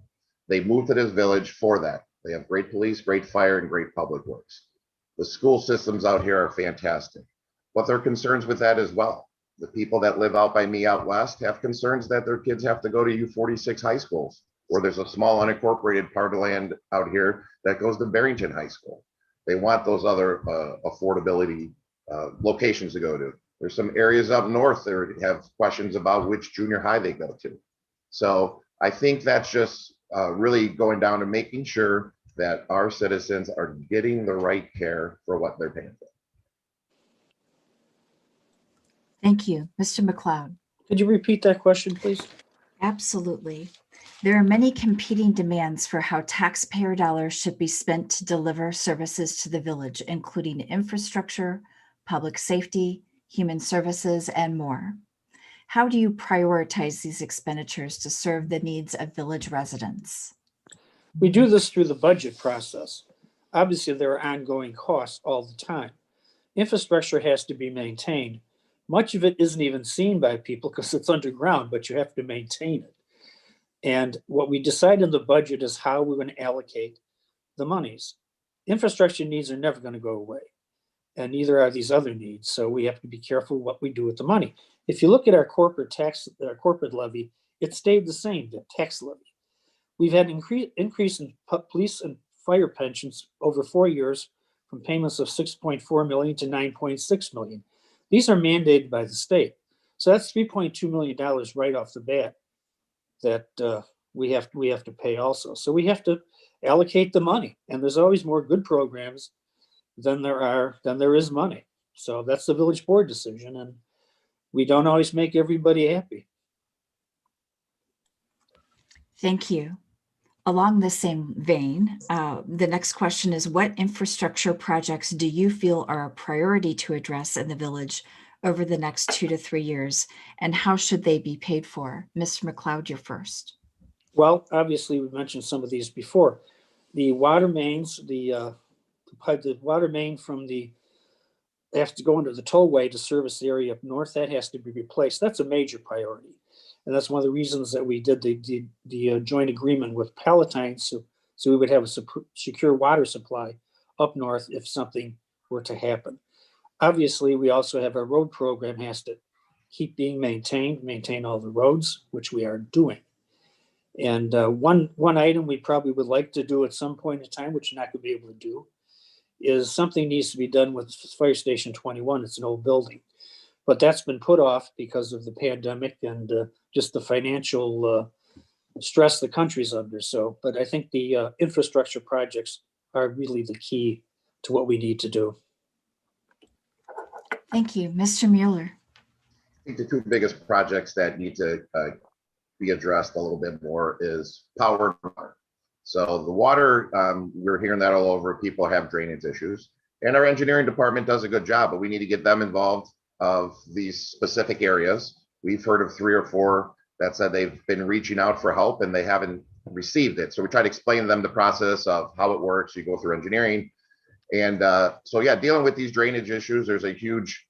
They moved to this village for that. They have great police, great fire, and great public works. The school systems out here are fantastic, but there are concerns with that as well. The people that live out by me out west have concerns that their kids have to go to U46 high schools, or there's a small unincorporated part of land out here that goes to Barrington High School. They want those other affordability locations to go to. There's some areas up north that have questions about which junior high they go to. So I think that's just really going down to making sure that our citizens are getting the right care for what they're paying for. Thank you. Mr. McLeod. Could you repeat that question, please? Absolutely. There are many competing demands for how taxpayer dollars should be spent to deliver services to the village, including infrastructure, public safety, human services, and more. How do you prioritize these expenditures to serve the needs of village residents? We do this through the budget process. Obviously, there are ongoing costs all the time. Infrastructure has to be maintained. Much of it isn't even seen by people because it's underground, but you have to maintain it. And what we decide in the budget is how we're going to allocate the monies. Infrastructure needs are never going to go away, and neither are these other needs. So we have to be careful what we do with the money. If you look at our corporate tax, our corporate levy, it stayed the same, the tax levy. We've had an increase in police and fire pensions over 4 years from payments of 6.4 million to 9.6 million. These are mandated by the state. So that's $3.2 million right off the bat that we have to pay also. So we have to allocate the money, and there's always more good programs than there is money. So that's the village board decision, and we don't always make everybody happy. Thank you. Along the same vein, the next question is, what infrastructure projects do you feel are a priority to address in the village over the next 2 to 3 years, and how should they be paid for? Mr. McLeod, you're first. Well, obviously, we mentioned some of these before. The water mains, the water main from the has to go into the tollway to service the area up north. That has to be replaced. That's a major priority, and that's one of the reasons that we did the joint agreement with Palatine, so we would have a secure water supply up north if something were to happen. Obviously, we also have our road program has to keep being maintain all the roads, which we are doing. And one item we probably would like to do at some point in time, which you're not going to be able to do, is something needs to be done with Fire Station 21. It's an old building, but that's been put off because of the pandemic and just the financial stress the country's under. So, but I think the infrastructure projects are really the key to what we need to do. Thank you. Mr. Mueller. I think the two biggest projects that need to be addressed a little bit more is power and water. So the water, we're hearing that all over. People have drainage issues, and our engineering department does a good job, but we need to get them involved of these specific areas. We've heard of 3 or 4 that said they've been reaching out for help and they haven't received it. So we try to explain to them the process of how it works. You go through engineering. And so, yeah, dealing with these drainage issues, there's a huge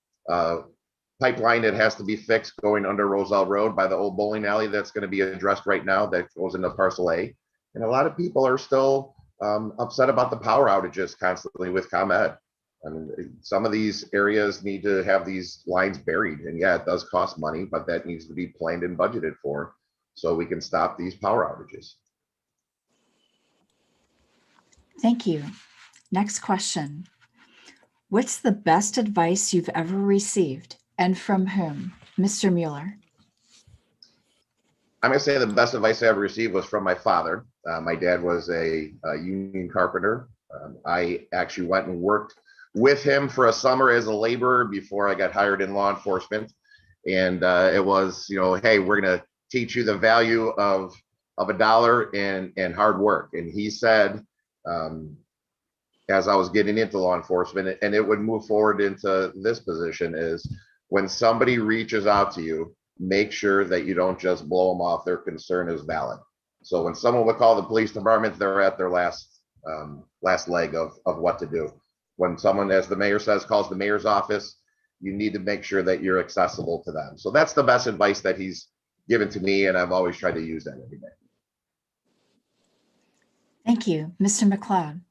pipeline that has to be fixed going under Roselle Road by the old bowling alley that's going to be addressed right now that goes into parcel A. And a lot of people are still upset about the power outages constantly with ComEd. I mean, some of these areas need to have these lines buried. And yeah, it does cost money, but that needs to be planned and budgeted for so we can stop these power outages. Thank you. Next question. What's the best advice you've ever received and from whom? Mr. Mueller. I'm going to say the best advice I ever received was from my father. My dad was a union carpenter. I actually went and worked with him for a summer as a laborer before I got hired in law enforcement. And it was, you know, hey, we're going to teach you the value of a dollar and hard work. And he said, as I was getting into law enforcement, and it would move forward into this position, is when somebody reaches out to you, make sure that you don't just blow them off. Their concern is valid. So when someone would call the police department, they're at their last leg of what to do. When someone, as the mayor says, calls the mayor's office, you need to make sure that you're accessible to them. So that's the best advice that he's given to me, and I've always tried to use that every day. Thank you. Mr. McLeod.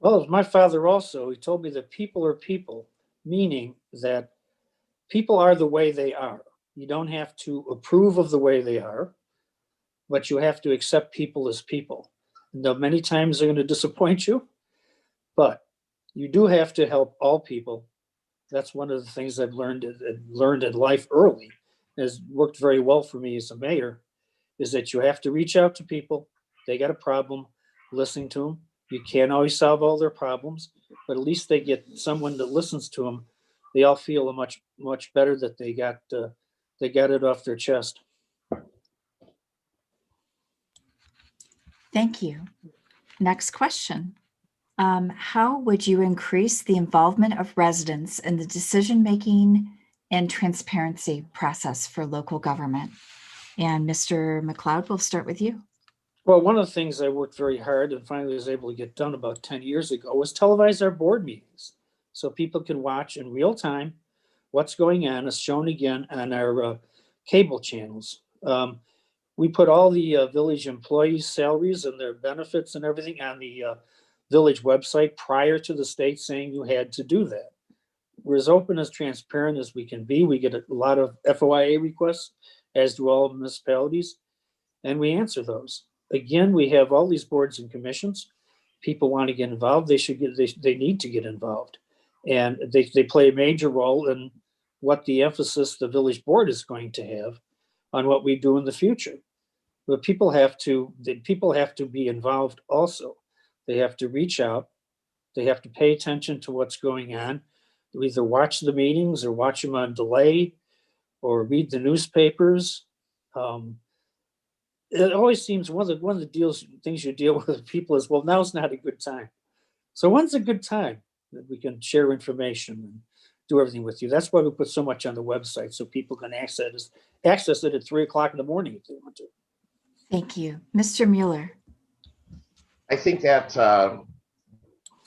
Well, as my father also, he told me that people are people, meaning that people are the way they are. You don't have to approve of the way they are, but you have to accept people as people. Now, many times they're going to disappoint you, but you do have to help all people. That's one of the things I've learned in life early, has worked very well for me as a mayor, is that you have to reach out to people. They got a problem, listen to them. You can't always solve all their problems, but at least they get someone that listens to them. They all feel much better that they got it off their chest. Thank you. Next question. How would you increase the involvement of residents in the decision-making and transparency process for local government? And Mr. McLeod, we'll start with you. Well, one of the things I worked very hard and finally was able to get done about 10 years ago was televise our board meetings so people can watch in real time what's going on. It's shown again on our cable channels. We put all the village employees' salaries and their benefits and everything on the village website prior to the state saying you had to do that. We're as open, as transparent as we can be. We get a lot of FOIA requests, as do all municipalities, and we answer those. Again, we have all these boards and commissions. People want to get involved. They need to get involved, and they play a major role in what the emphasis the village board is going to have on what we do in the future. But people have to be involved also. They have to reach out. They have to pay attention to what's going on. They either watch the meetings or watch them on delay or read the newspapers. It always seems one of the things you deal with people is, well, now's not a good time. So when's a good time that we can share information and do everything with you? That's why we put so much on the website so people can access it at 3 o'clock in the morning if they want to. Thank you. Mr. Mueller. I think that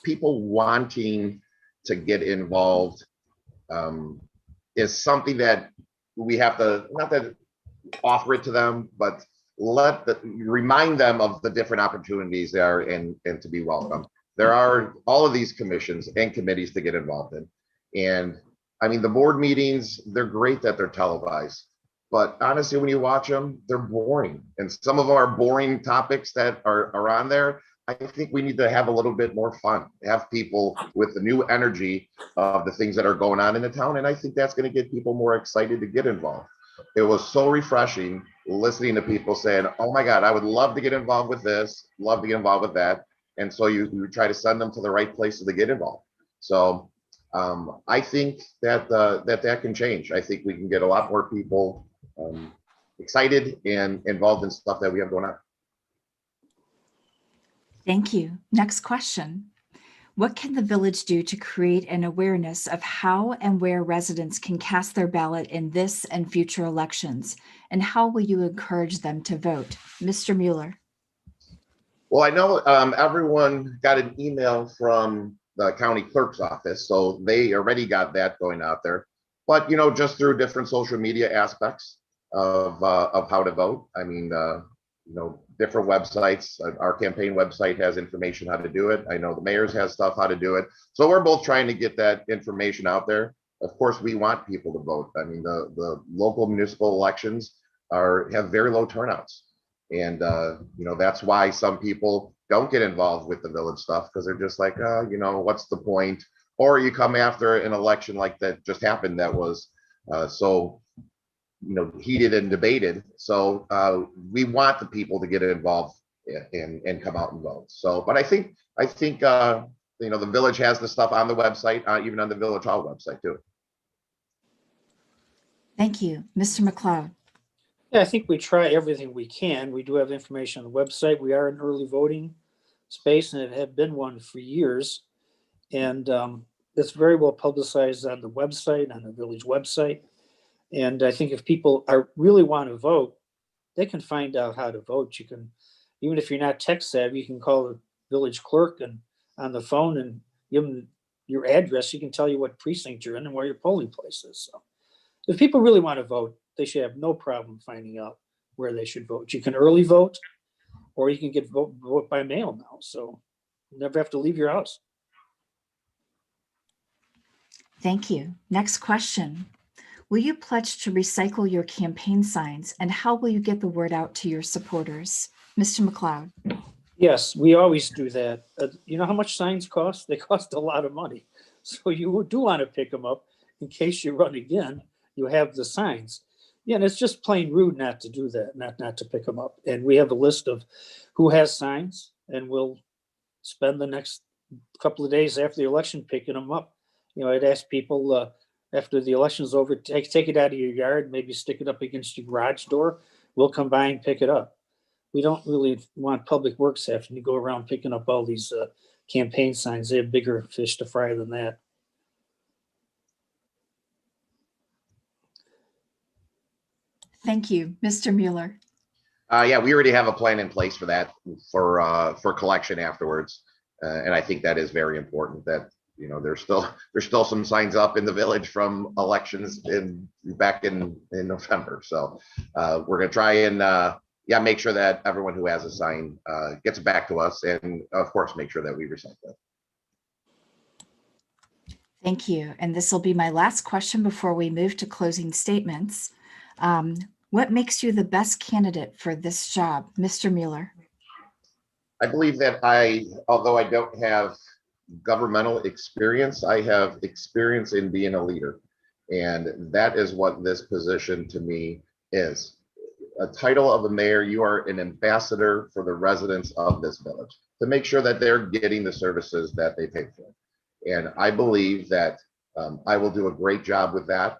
people wanting to get involved is something that we have to, not that offer it to them, but remind them of the different opportunities there and to be welcome. There are all of these commissions and committees to get involved in. And I mean, the board meetings, they're great that they're televised. But honestly, when you watch them, they're boring. And some of our boring topics that are on there, I think we need to have a little bit more fun, have people with the new energy of the things that are going on in the town. And I think that's going to get people more excited to get involved. It was so refreshing listening to people saying, oh my God, I would love to get involved with this, love to get involved with that. And so you try to send them to the right places to get involved. So I think that can change. I think we can get a lot more people excited and involved in stuff that we have going on. Thank you. Next question. What can the village do to create an awareness of how and where residents can cast their ballot in this and future elections? And how will you encourage them to vote? Mr. Mueller. Well, I know everyone got an email from the county clerk's office, so they already got that going out there. But, you know, just through different social media aspects of how to vote. I mean, you know, different websites. Our campaign website has information how to do it. I know the mayor's has stuff how to do it. So we're both trying to get that information out there. Of course, we want people to vote. I mean, the local municipal elections have very low turnouts. And, you know, that's why some people don't get involved with the village stuff, because they're just like, you know, what's the point? Or you come after an election like that just happened that was so, you know, heated and debated. So we want the people to get involved and come out and vote. So, but I think you know, the village has the stuff on the website, even on the Village Hall website too. Thank you. Mr. McLeod. Yeah, I think we try everything we can. We do have information on the website. We are an early voting space and have been one for years. And it's very well publicized on the website, on the village website. And I think if people really want to vote, they can find out how to vote. You can, even if you're not tech savvy, you can call the village clerk and on the phone and give them your address. You can tell you what precinct you're in and where your polling place is. So if people really want to vote, they should have no problem finding out where they should vote. You can early vote, or you can get vote by mail now. So you never have to leave your house. Thank you. Next question. Will you pledge to recycle your campaign signs, and how will you get the word out to your supporters? Mr. McLeod. Yes, we always do that. You know how much signs cost? They cost a lot of money. So you do want to pick them up in case you run again. You have the signs. Yeah, and it's just plain rude not to do that, not to pick them up. And we have a list of who has signs, and we'll spend the next couple of days after the election picking them up. You know, I'd ask people after the election's over, take it out of your yard, maybe stick it up against your garage door. We'll come by and pick it up. we don't really want Public Works having to go around picking up all these campaign signs. They have bigger fish to fry than that. Thank you. Mr. Mueller. Yeah, we already have a plan in place for that, for collection afterwards. And I think that is very important that, you know, there's still some signs up in the village from elections back in November. So we're going to try and make sure that everyone who has a sign gets it back to us, and of course make sure that we recycle it. Thank you. And this will be my last question before we move to closing statements. What makes you the best candidate for this job, Mr. Mueller? I believe that although I don't have governmental experience, I have experience in being a leader. And that is what this position to me is. A title of a mayor, you are an ambassador for the residents of this village to make sure that they're getting the services that they pay for. And I believe that I will do a great job with that.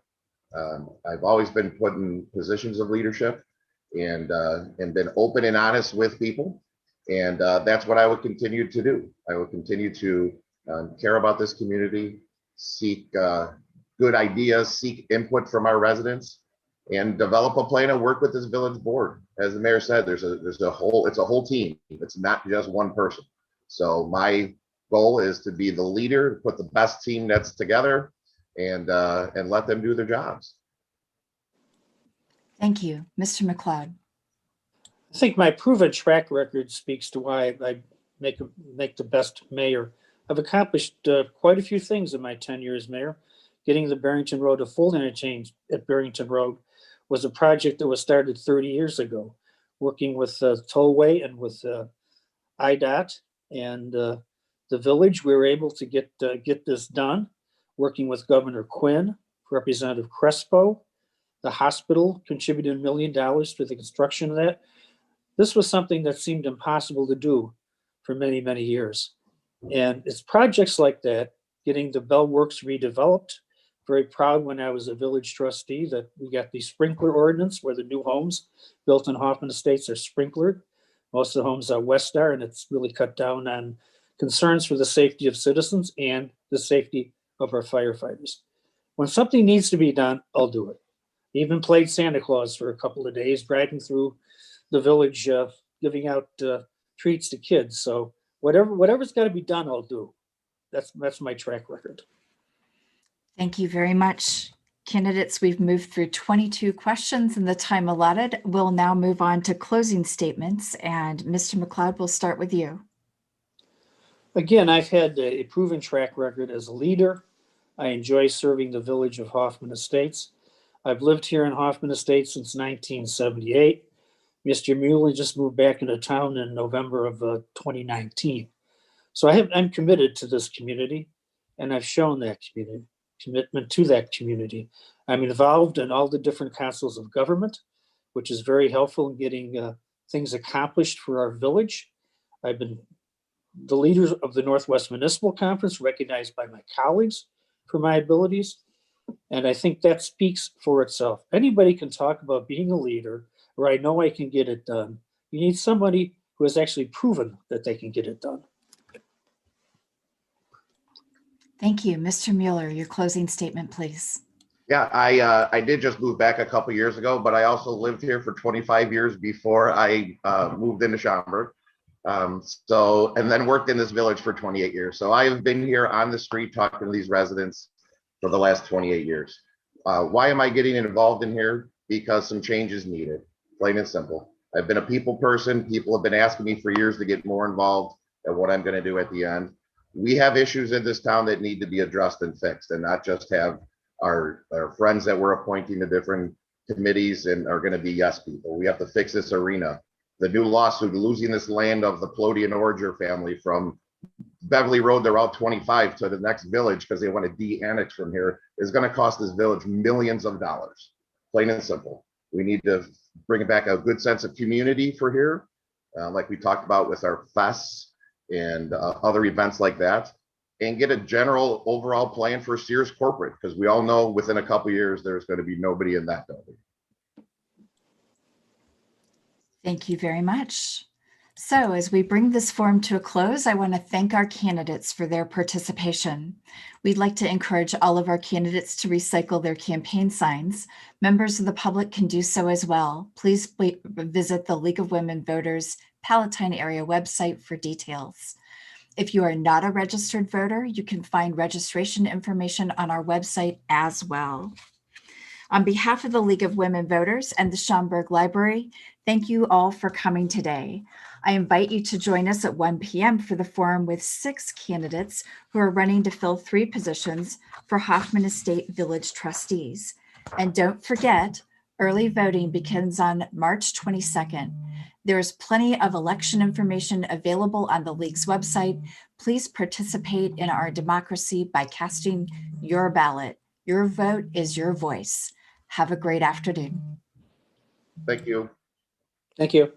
I've always been put in positions of leadership and been open and honest with people. And that's what I would continue to do. I will continue to care about this community, seek good ideas, seek input from our residents, and develop a plan and work with this village board. As the mayor said, it's a whole team. It's not just one person. So my goal is to be the leader, put the best team that's together, and let them do their jobs. Thank you. Mr. McLeod. I think my proven track record speaks to why I make the best mayor. I've accomplished quite a few things in my tenure as mayor. Getting the Barrington Road to full interchange at Barrington Road was a project that was started 30 years ago, working with Tollway and with IDOT and the village. We were able to get this done, working with Governor Quinn, Representative Crespo. The hospital contributed $1 million to the construction of that. This was something that seemed impossible to do for many, many years. And it's projects like that, getting the Bell Works redeveloped. Very proud when I was a village trustee that we got the sprinkler ordinance where the new homes built in Hoffman Estates are sprinklered. Most of the homes are West are, and it's really cut down on concerns for the safety of citizens and the safety of our firefighters. When something needs to be done, I'll do it. Even played Santa Claus for a couple of days, driving through the village, giving out treats to kids. So whatever's got to be done, I'll do. That's my track record. Thank you very much. Candidates, we've moved through 22 questions in the time allotted. We'll now move on to closing statements. And Mr. McLeod, we'll start with you. Again, I've had a proven track record as a leader. I enjoy serving the village of Hoffman Estates. I've lived here in Hoffman Estates since 1978. Mr. Mueller just moved back into town in November of 2019. So I'm committed to this community, and I've shown that commitment to that community. I'm involved in all the different councils of government, which is very helpful in getting things accomplished for our village. I've been the leader of the Northwest Municipal Conference, recognized by my colleagues for my abilities. And I think that speaks for itself. Anybody can talk about being a leader, or I know I can get it done. You need somebody who has actually proven that they can get it done. Thank you. Mr. Mueller, your closing statement, please. Yeah, I did just move back a couple years ago, but I also lived here for 25 years before I moved into Schaumburg. And then worked in this village for 28 years. So I have been here on the street talking to these residents for the last 28 years. Why am I getting involved in here? Because some change is needed, plain and simple. I've been a people person. People have been asking me for years to get more involved in what I'm going to do at the end. We have issues in this town that need to be addressed and fixed, and not just have our friends that we're appointing to different committees and are going to be yes people. We have to fix this arena. The new lawsuit, losing this land of the Plody and Orger family from Beverly Road to Route 25 to the next village because they want to de-annex from here, is going to cost this village millions of dollars. Plain and simple. We need to bring back a good sense of community for here, like we talked about with our fests and other events like that, and get a general overall plan for Sears corporate, because we all know within a couple of years there's going to be nobody in that building. Thank you very much. So as we bring this forum to a close, I want to thank our candidates for their participation. We'd like to encourage all of our candidates to recycle their campaign signs. Members of the public can do so as well. Please visit the League of Women Voters Palatine area website for details. If you are not a registered voter, you can find registration information on our website as well. On behalf of the League of Women Voters and the Schaumburg Library, thank you all for coming today. I invite you to join us at 1 p.m. for the forum with 6 candidates who are running to fill 3 positions for Hoffman Estate Village trustees. And don't forget, early voting begins on March 22nd. There's plenty of election information available on the League's website. Please participate in our democracy by casting your ballot. Your vote is your voice. Have a great afternoon. Thank you. Thank you.